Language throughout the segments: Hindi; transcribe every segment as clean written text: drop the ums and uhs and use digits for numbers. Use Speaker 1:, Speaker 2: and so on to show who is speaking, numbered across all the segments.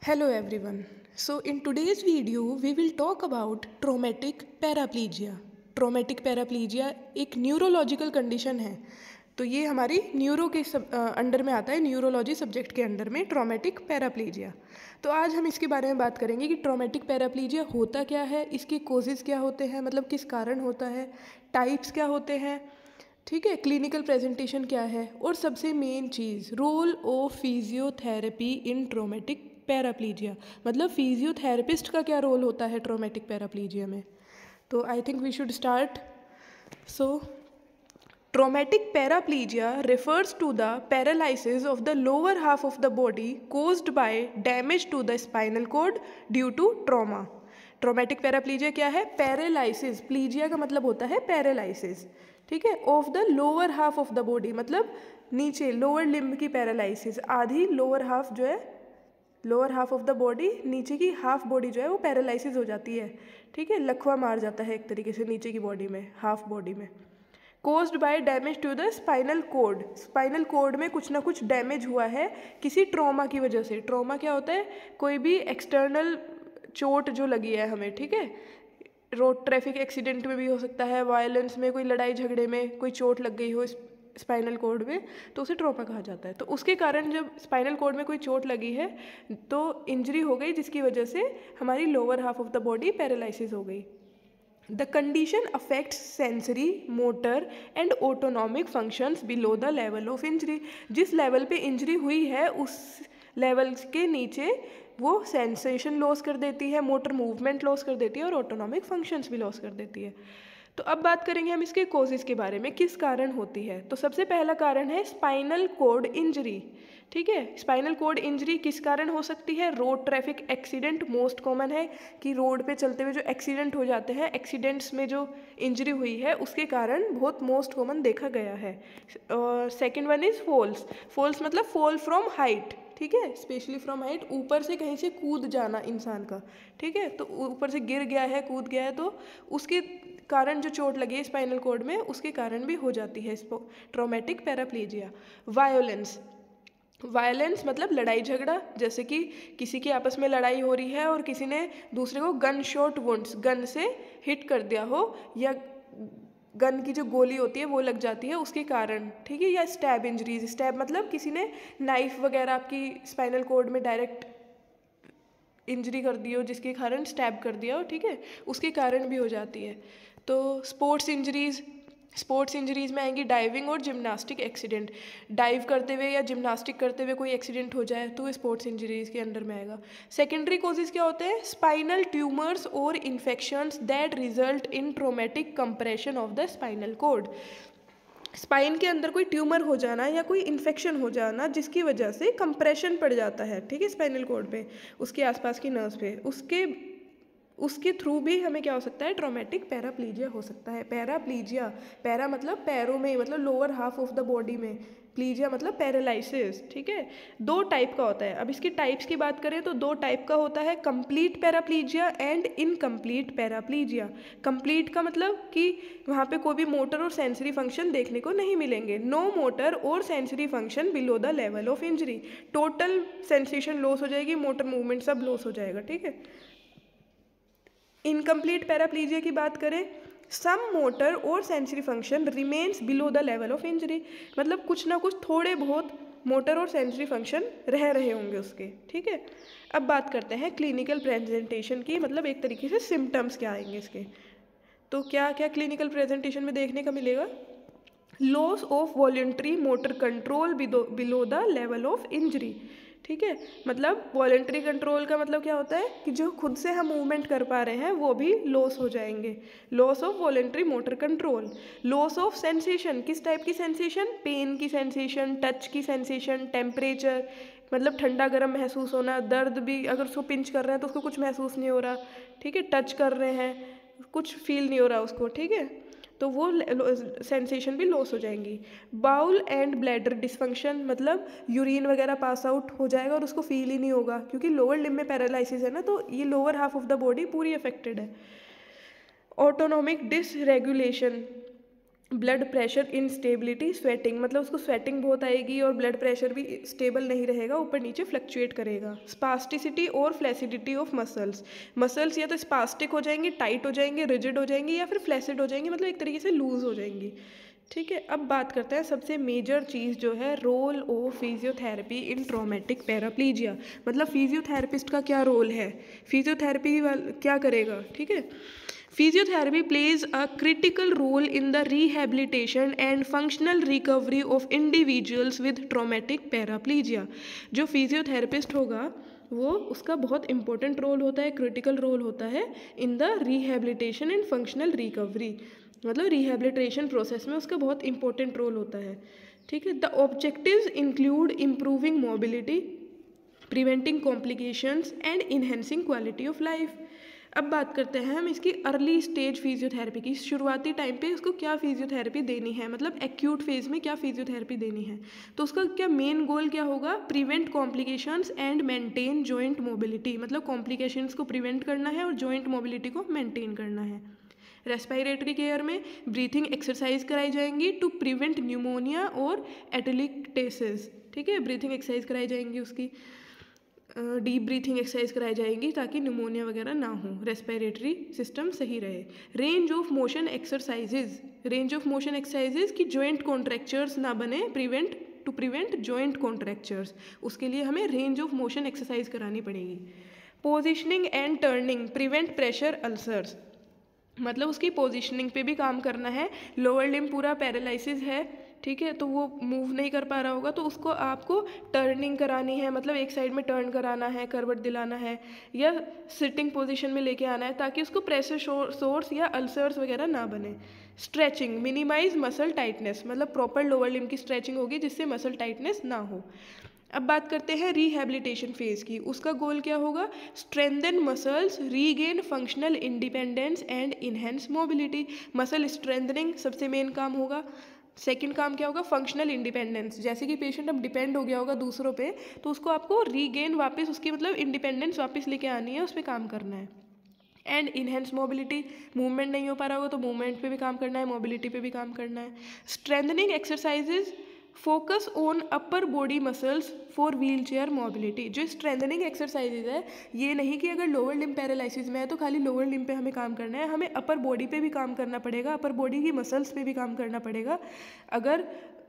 Speaker 1: Hello everyone. So in today's video we will talk about traumatic paraplegia. Traumatic paraplegia एक न्यूरोलॉजिकल कंडीशन है। तो ये हमारी न्यूरो के अंडर में आता है, न्यूरोलॉजी सब्जेक्ट के अंडर में ट्रॉमेटिक पैराप्लीजिया। तो आज हम इसके बारे में बात करेंगे कि ट्रॉमेटिक पैराप्लीजिया होता क्या है, इसके कोजेज़ क्या होते हैं, मतलब किस कारण होता है, टाइप्स क्या होते हैं, ठीक है, क्लिनिकल प्रेजेंटेशन क्या है, और सबसे मेन चीज़ role of physiotherapy in traumatic paraplegia, मतलब फिजियोथेरेपिस्ट का क्या रोल होता है ट्रॉमेटिक पैराप्लीजिया में। तो I think we should start. So traumatic paraplegia refers to the paralysis of the lower half of the body caused by damage to the spinal cord due to trauma. Traumatic paraplegia क्या है? पैरालाइसिस, प्लीजिया का मतलब होता है पैरालाइसिस, ठीक है, of the lower half of the body, मतलब नीचे लोअर लिम्ब की पैरालाइसिस, आधी लोअर हाफ जो है, lower half of the body, नीचे की हाफ बॉडी जो है वो पैरालाइसिस हो जाती है, ठीक है, लकवा मार जाता है एक तरीके से नीचे की बॉडी में, हाफ बॉडी में। Caused by damage to the spinal cord, spinal cord में कुछ ना कुछ डैमेज हुआ है किसी ट्रॉमा की वजह से। ट्रॉमा क्या होता है? कोई भी एक्सटर्नल चोट जो लगी है हमें, ठीक है, रोड ट्रैफिक एक्सीडेंट में भी हो सकता है, वायलेंस में, कोई लड़ाई झगड़े में कोई चोट लग गई हो स्पाइनल कोड में, तो उसे ट्रॉमा कहा जाता है। तो उसके कारण जब स्पाइनल कोड में कोई चोट लगी है तो इंजरी हो गई, जिसकी वजह से हमारी lower half of the body paralysis हो गई। The condition affects sensory, motor and autonomic functions below the level of injury. जिस लेवल पे इंजरी हुई है उस लेवल के नीचे वो सेंसेशन लॉस कर देती है, मोटर मूवमेंट लॉस कर देती है और ऑटोनॉमिक फंक्शंस भी लॉस कर देती है। तो अब बात करेंगे हम इसके कोजेज़ के बारे में, किस कारण होती है। तो सबसे पहला कारण है स्पाइनल कोड इंजरी, ठीक है। स्पाइनल कोड इंजरी किस कारण हो सकती है? Road traffic accident most common है, कि रोड पे चलते हुए जो एक्सीडेंट हो जाते हैं, एक्सीडेंट्स में जो इंजरी हुई है उसके कारण बहुत मोस्ट कॉमन देखा गया है। और second one is falls, falls मतलब फॉल फ्रॉम हाइट, ठीक है, स्पेशली फ्रॉम हाइट, ऊपर से कहीं से कूद जाना इंसान का, ठीक है, तो ऊपर से गिर गया है, कूद गया है, तो उसके कारण जो चोट लगी है स्पाइनल कोड में उसके कारण भी हो जाती है ट्रॉमेटिक पैराप्लीजिया। वायोलेंस, वायलेंस मतलब लड़ाई झगड़ा, जैसे कि किसी की आपस में लड़ाई हो रही है और किसी ने दूसरे को गन शॉट वुंड्स, गन से हिट कर दिया हो, या गन की जो गोली होती है वो लग जाती है उसके कारण, ठीक है, या स्टैब इंजरीज, स्टैब मतलब किसी ने नाइफ वगैरह आपकी स्पाइनल कोड में डायरेक्ट इंजरी कर दी हो जिसके कारण स्टैब कर दिया हो, ठीक है, उसके कारण भी हो जाती है। तो स्पोर्ट्स इंजरीज, स्पोर्ट्स इंजरीज में आएंगी डाइविंग और जिम्नास्टिक एक्सीडेंट, डाइव करते हुए या जिम्नास्टिक करते हुए कोई एक्सीडेंट हो जाए तो स्पोर्ट्स इंजरीज के अंडर में आएगा। सेकेंडरी कॉजेज क्या होते हैं? स्पाइनल ट्यूमर्स और infections that result in traumatic compression of the spinal code, spine के अंदर कोई ट्यूमर हो जाना या कोई इन्फेक्शन हो जाना जिसकी वजह से कंप्रेशन पड़ जाता है, ठीक है, स्पाइनल कोड पे, उसके आसपास की नर्व्स पे, उसके थ्रू भी हमें क्या हो सकता है? ट्रॉमेटिक पैराप्लीजिया हो सकता है। पैराप्लीजिया, पैरा मतलब पैरों में, मतलब lower half of the body में, प्लीजिया मतलब पैरालाइसिस, ठीक है। दो टाइप का होता है। अब इसकी टाइप्स की बात करें तो दो टाइप का होता है, कंप्लीट पैराप्लीजिया एंड इनकम्प्लीट पैराप्लीजिया। कंप्लीट का मतलब कि वहाँ पे कोई भी मोटर और सेंसरी फंक्शन देखने को नहीं मिलेंगे, नो मोटर और sensory function below the level of injury, total sensation loss हो जाएगी, मोटर मूवमेंट सब लॉस हो जाएगा, ठीक है। इनकम्प्लीट पैराप्लीजिया की बात करें, सम मोटर और sensory function remains below the level of injury, मतलब कुछ ना कुछ थोड़े बहुत मोटर और सेंसरी फंक्शन रह रहे होंगे उसके, ठीक है। अब बात करते हैं क्लिनिकल प्रेजेंटेशन की, मतलब एक तरीके से सिम्टम्स क्या आएंगे इसके। तो क्या क्या क्लिनिकल प्रेजेंटेशन में देखने का मिलेगा? Loss of voluntary motor control below the level of injury, ठीक है, मतलब वॉलेंट्री कंट्रोल का मतलब क्या होता है कि जो खुद से हम मूवमेंट कर पा रहे हैं वो भी लॉस हो जाएंगे, loss of voluntary motor control. Loss of sensation, किस टाइप की सेंसेशन? पेन की सेंसेशन, टच की सेंसेशन, टेम्परेचर मतलब ठंडा गर्म महसूस होना, दर्द भी, अगर उसको पिंच कर रहे हैं तो उसको कुछ महसूस नहीं हो रहा, ठीक है, टच कर रहे हैं कुछ फील नहीं हो रहा उसको, ठीक है, तो वो सेंसेशन भी लॉस हो जाएंगी। बाउल एंड ब्लैडर डिसफंक्शन मतलब यूरिन वगैरह पास आउट हो जाएगा और उसको फील ही नहीं होगा, क्योंकि लोअर लिम्ब में पैरालाइसिस है ना, तो ये lower half of the body पूरी अफेक्टेड है। Autonomic dysregulation, blood pressure instability, sweating, मतलब उसको स्वेटिंग बहुत आएगी और ब्लड प्रेशर भी स्टेबल नहीं रहेगा, ऊपर नीचे फ्लक्चुएट करेगा। स्पास्टिसिटी और फ्लैसिडिटी ऑफ मसल्स, मसल्स या तो स्पास्टिक हो जाएंगे, टाइट हो जाएंगे, रिजिड हो जाएंगे, या फिर फ्लैसिड हो जाएंगे, मतलब एक तरीके से लूज हो जाएंगी। ठीक है, अब बात करते हैं सबसे मेजर चीज़ जो है, role of physiotherapy in traumatic paraplegia, मतलब फिजियोथेरेपिस्ट का क्या रोल है, फिजियोथेरेपी क्या करेगा। ठीक है, Physiotherapy plays a critical role in the rehabilitation and functional recovery of individuals with traumatic paraplegia। जो फिजियोथेरेपिस्ट होगा वो उसका बहुत इंपॉर्टेंट रोल होता है, क्रिटिकल रोल होता है in the rehabilitation and functional recovery, मतलब रिहेबिलिटेशन प्रोसेस में उसका बहुत इंपॉर्टेंट रोल होता है। ठीक है, the objectives include improving mobility, preventing complications and enhancing quality of life. अब बात करते हैं हम इसकी अर्ली स्टेज फिजियोथेरेपी की, शुरुआती टाइम पे उसको क्या फिजियोथेरेपी देनी है, मतलब एक्यूट फेज में क्या फिजियोथेरेपी देनी है। तो उसका क्या मेन गोल क्या होगा, prevent complications and maintain joint mobility, मतलब कॉम्प्लिकेशंस को प्रिवेंट करना है और जॉइंट मोबिलिटी को मेंटेन करना है। रेस्पिरेटरी केयर में ब्रीथिंग एक्सरसाइज कराई जाएंगी टू प्रिवेंट न्यूमोनिया और एटेलिक्टेसिस। ठीक है, ब्रीथिंग एक्सरसाइज कराई जाएंगी, उसकी डीप ब्रीथिंग एक्सरसाइज कराई जाएंगी ताकि न्यूमोनिया वगैरह ना हो, रेस्पिरेटरी सिस्टम सही रहे। Range of motion exercises, range of motion exercises की जॉइंट कॉन्ट्रैक्चर्स ना बने, टू प्रिवेंट जॉइंट कॉन्ट्रैक्चर्स, उसके लिए हमें रेंज ऑफ मोशन एक्सरसाइज करानी पड़ेगी। Positioning and turning prevent pressure ulcers, मतलब उसकी पोजिशनिंग पे भी काम करना है। लोअर लिम्ब पूरा पैरालिसिस है, ठीक है, तो वो मूव नहीं कर पा रहा होगा, तो उसको आपको टर्निंग करानी है, मतलब एक साइड में टर्न कराना है, करवट दिलाना है, या सिटिंग पोजीशन में लेके आना है ताकि उसको प्रेशर सोर्स या अल्सर्स वगैरह ना बने। स्ट्रेचिंग मिनिमाइज मसल टाइटनेस, मतलब प्रॉपर लोअर लिम्ब की स्ट्रेचिंग होगी जिससे मसल टाइटनेस ना हो। अब बात करते हैं रिहैबिलिटेशन फेज की, उसका गोल क्या होगा, strengthen muscles, regain functional independence and enhance mobility, muscle strengthening सबसे मेन काम होगा। सेकंड काम क्या होगा, फंक्शनल इंडिपेंडेंस, जैसे कि पेशेंट अब डिपेंड हो गया होगा दूसरों पे, तो उसको आपको रीगेन वापस उसकी मतलब इंडिपेंडेंस वापस लेके आनी है, उस पर काम करना है। एंड इनहेंस मोबिलिटी, मूवमेंट नहीं हो पा रहा होगा तो मूवमेंट पे भी काम करना है, मोबिलिटी पे भी काम करना है। Strengthening exercises focus on upper body muscles for wheel chair mobility, जो स्ट्रेंथनिंग एक्सरसाइजेज है ये नहीं कि अगर लोअर लिम्ब पैरालिसिस में है तो खाली लोअर लिम्ब पे हमें काम करना है, हमें अपर बॉडी पे भी काम करना पड़ेगा, अपर बॉडी की मसल्स पे भी काम करना पड़ेगा। अगर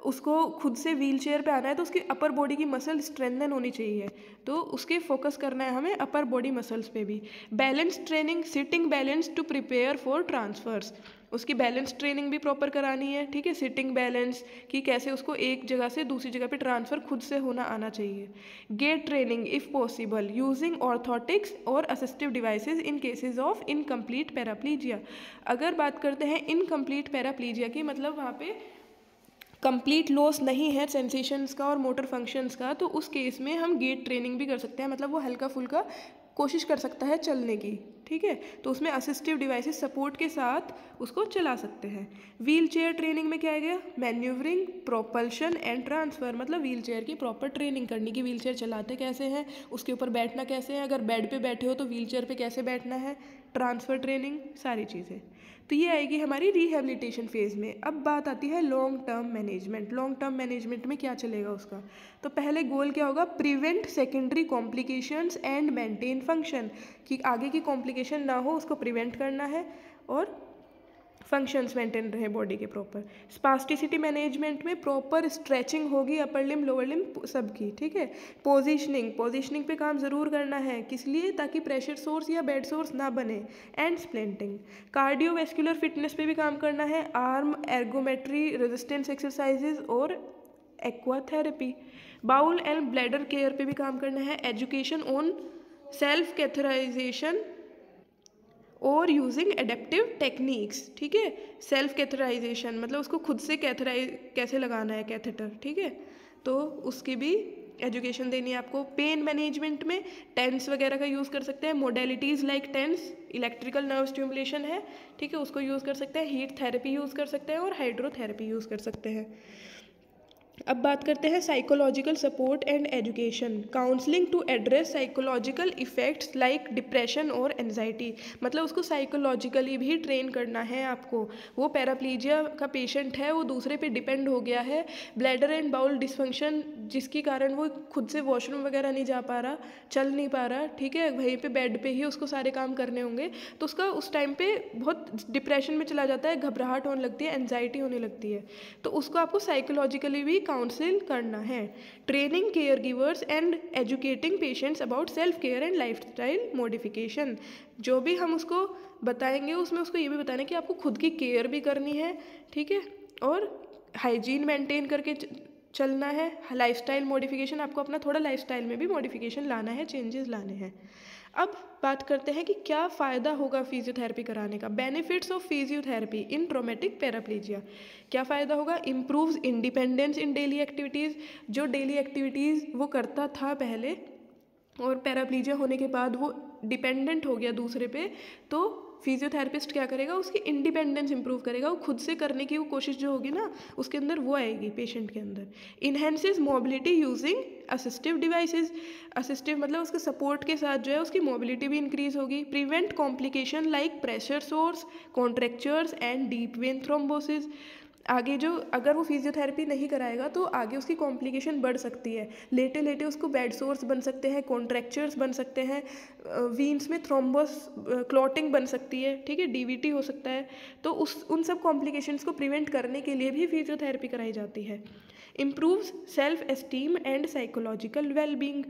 Speaker 1: उसको खुद से व्हील चेयर पे आना है तो उसकी अपर बॉडी की मसल स्ट्रेंथन होनी चाहिए, तो उसके फोकस करना है हमें अपर बॉडी मसल्स पे भी। Balance training, sitting balance to prepare for transfers, उसकी बैलेंस ट्रेनिंग भी प्रॉपर करानी है। ठीक है, सिटिंग बैलेंस कि कैसे उसको एक जगह से दूसरी जगह पे ट्रांसफ़र खुद से होना आना चाहिए। Gait training if possible using orthotics और assistive devices in cases of incomplete paraplegia. अगर बात करते हैं इनकम्प्लीट पैराप्लीजिया की, मतलब वहाँ पे कंप्लीट लॉस नहीं है सेंसेशंस का और मोटर फंक्शंस का, तो उस केस में हम गेट ट्रेनिंग भी कर सकते हैं, मतलब वो हल्का फुल्का कोशिश कर सकता है चलने की। ठीक है, तो उसमें असिस्टिव डिवाइसेस सपोर्ट के साथ उसको चला सकते हैं। व्हील चेयर ट्रेनिंग में क्या आ गया, मैन्यूवरिंग, प्रोपल्शन एंड ट्रांसफ़र, मतलब व्हील चेयर की प्रॉपर ट्रेनिंग करनी की, व्हील चेयर चलाते कैसे हैं, उसके ऊपर बैठना कैसे है, अगर बेड पे बैठे हो तो व्हील चेयर पे कैसे बैठना है, ट्रांसफ़र ट्रेनिंग, सारी चीज़ें। तो ये आएगी हमारी रिहेबिलिटेशन फेज़ में। अब बात आती है long term management. Long term management में क्या चलेगा उसका, तो पहले गोल क्या होगा, prevent secondary complications and maintain function, कि आगे की कॉम्प्लिकेशन ना हो उसको प्रिवेंट करना है और फंक्शंस मेंटेन रहे बॉडी के प्रॉपर। स्पास्टिसिटी मैनेजमेंट में प्रॉपर स्ट्रेचिंग होगी अपर लिम्ब लोअर लिम्ब सबकी। ठीक है, पोजीशनिंग पे काम ज़रूर करना है, किस लिए, ताकि प्रेशर सोर्स या बेड सोर्स ना बने। एंड स्प्लिंटिंग, कार्डियोवैस्कुलर फिटनेस पे भी काम करना है, आर्म एर्गोमेट्री, रेजिस्टेंस एक्सरसाइजेज और एक्वाथेरेपी। बाउल एंड ब्लैडर केयर पे भी काम करना है, एजुकेशन ऑन सेल्फ कैथराइजेशन और यूजिंग एडेप्टिव टेक्निक्स। ठीक है, सेल्फ कैथराइजेशन मतलब उसको खुद से कैसे लगाना है कैथेटर। ठीक है, तो उसकी भी एजुकेशन देनी है आपको। पेन मैनेजमेंट में टेंस वगैरह का यूज़ कर सकते हैं, modalities like TENS, electrical nerve stimulation है, ठीक है, उसको यूज़ कर सकते हैं, हीट थेरेपी यूज़ कर सकते हैं और हाइड्रोथेरेपी यूज़ कर सकते हैं। अब बात करते हैं psychological support and education, counselling to address psychological effects like depression और एनजाइटी। मतलब उसको साइकोलॉजिकली भी ट्रेन करना है आपको। वो पैराप्लीजिया का पेशेंट है, वो दूसरे पे डिपेंड हो गया है, ब्लैडर एंड बाउल डिसफंक्शन जिसके कारण वो खुद से वॉशरूम वगैरह नहीं जा पा रहा, चल नहीं पा रहा, ठीक है, वहीं पे बेड पे ही उसको सारे काम करने होंगे, तो उसका उस टाइम पे बहुत डिप्रेशन में चला जाता है, घबराहट होने लगती है, एनजाइटी होने लगती है। तो उसको आपको साइकोलॉजिकली भी काउंसिल करना है। Training care givers and educating patients about self care and lifestyle modification. जो भी हम उसको बताएंगे उसमें उसको ये भी बताना है कि आपको खुद की केयर भी करनी है, ठीक है, और हाइजीन मेंटेन करके चलना है। लाइफस्टाइल मॉडिफिकेशन, आपको अपना थोड़ा लाइफस्टाइल में भी मॉडिफिकेशन लाना है, चेंजेस लाने हैं। अब बात करते हैं कि क्या फ़ायदा होगा फिजियोथेरेपी कराने का। Benefits of physiotherapy in traumatic paraplegia. क्या फ़ायदा होगा? Improves independence in daily activities. जो डेली एक्टिविटीज़ वो करता था पहले और पैराप्लीजिया होने के बाद वो डिपेंडेंट हो गया दूसरे पे, तो फिजियोथेरेपिस्ट क्या करेगा, उसकी इंडिपेंडेंस इंप्रूव करेगा। वो खुद से करने की वो कोशिश जो होगी ना, उसके अंदर वो आएगी पेशेंट के अंदर। Enhances mobility using assistive devices. Assistive मतलब उसके सपोर्ट के साथ जो है उसकी मोबिलिटी भी इंक्रीज होगी। Prevent complication like pressure source, contractures and deep vein thrombosis. आगे जो अगर वो फिजियोथेरेपी नहीं कराएगा तो आगे उसकी कॉम्प्लिकेशन बढ़ सकती है। लेटे लेटे उसको बेड सोर्स बन सकते हैं, कॉन्ट्रैक्चर्स बन सकते हैं, वीन्स में थ्रोम्बोस क्लॉटिंग बन सकती है, ठीक है, डीवीटी हो सकता है। तो उन सब कॉम्प्लिकेशंस को प्रिवेंट करने के लिए भी फिजियोथेरेपी कराई जाती है। Improves self esteem and psychological wellbeing.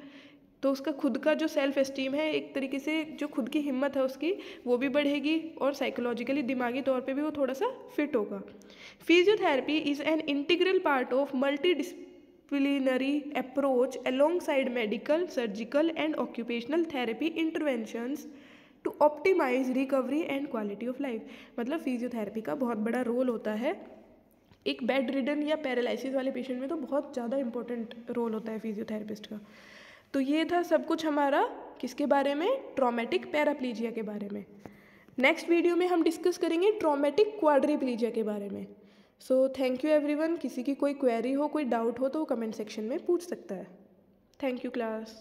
Speaker 1: तो उसका खुद का जो सेल्फ एस्टीम है, एक तरीके से जो खुद की हिम्मत है उसकी, वो भी बढ़ेगी और साइकोलॉजिकली दिमागी तौर पे भी वो थोड़ा सा फिट होगा। Physiotherapy is an integral part of multidisciplinary approach alongside medical, surgical and occupational therapy interventions to optimise recovery and quality of life. मतलब फिजियोथेरेपी का बहुत बड़ा रोल होता है। एक बेड रिडन या पैरालिसिस वाले पेशेंट में तो बहुत ज़्यादा इंपॉर्टेंट रोल होता है फिजियोथेरेपिस्ट का। तो ये था सब कुछ हमारा किसके बारे में, ट्रॉमेटिक पैराप्लीजिया के बारे में। नेक्स्ट वीडियो में हम डिस्कस करेंगे ट्रॉमेटिक क्वाड्रिप्लीजिया के बारे में। So thank you everyone. किसी की कोई क्वेरी हो, कोई डाउट हो तो कमेंट सेक्शन में पूछ सकता है। Thank you class.